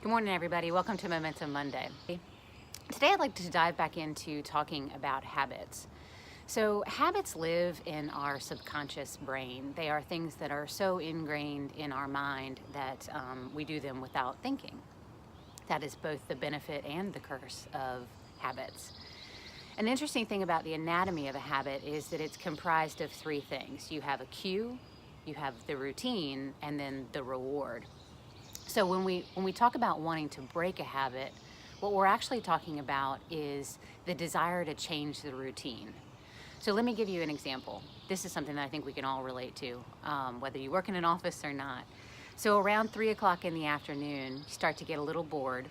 Good morning, everybody. Welcome to Momentum Monday. Today, I'd like to dive back into talking about habits. So, habits live in our subconscious brain. They are things that are so ingrained in our mind that we do them without thinking. That is both the benefit and the curse of habits. An interesting thing about the anatomy of a habit is that it's comprised of three things. You have a cue, you have the routine, and then the reward. So when we talk about wanting to break a habit, what we're actually talking about is the desire to change the routine. So let me give you an example. This is something that I think we can all relate to, whether you work in an office or not. So around 3 o'clock in the afternoon, you start to get a little bored,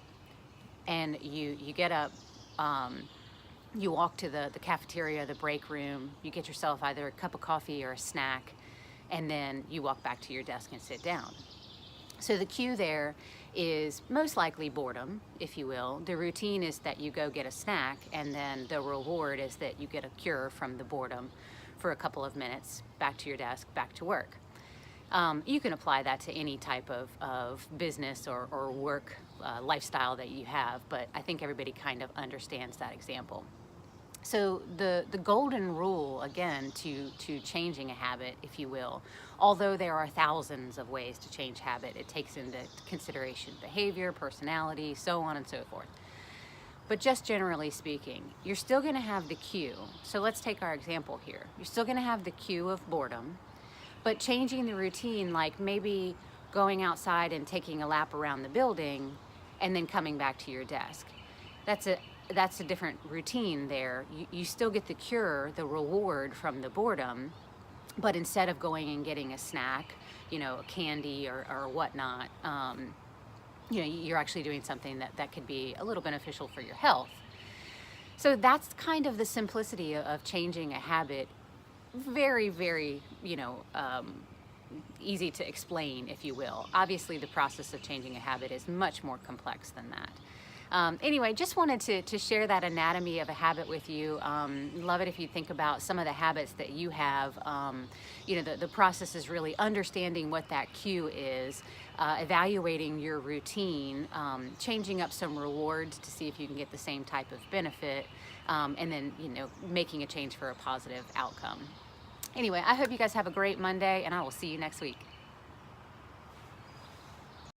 and you get up, you walk to the cafeteria, the break room, you get yourself either a cup of coffee or a snack, and then you walk back to your desk and sit down. So the cue there is most likely boredom, if you will. The routine is that you go get a snack, and then the reward is that you get a cure from the boredom for a couple of minutes, back to your desk, back to work. You can apply that to any type of business or work lifestyle that you have, but I think everybody kind of understands that example. So the golden rule, again, to changing a habit, if you will, although there are thousands of ways to change habit, it takes into consideration behavior, personality, so on and so forth. But just generally speaking, you're still going to have the cue. So let's take our example here. You're still going to have the cue of boredom, but changing the routine, like maybe going outside and taking a lap around the building and then coming back to your desk. That's a different routine there. You still get the cure, the reward from the boredom, but instead of going and getting a snack, a candy or whatnot, you're actually doing something that could be a little beneficial for your health. So that's kind of the simplicity of changing a habit. Very, very, easy to explain, if you will. Obviously, the process of changing a habit is much more complex than that. Anyway, just wanted to share that anatomy of a habit with you. Love it if you think about some of the habits that you have. The process is really understanding what that cue is, evaluating your routine, changing up some rewards to see if you can get the same type of benefit, and then, making a change for a positive outcome. Anyway, I hope you guys have a great Monday, and I will see you next week.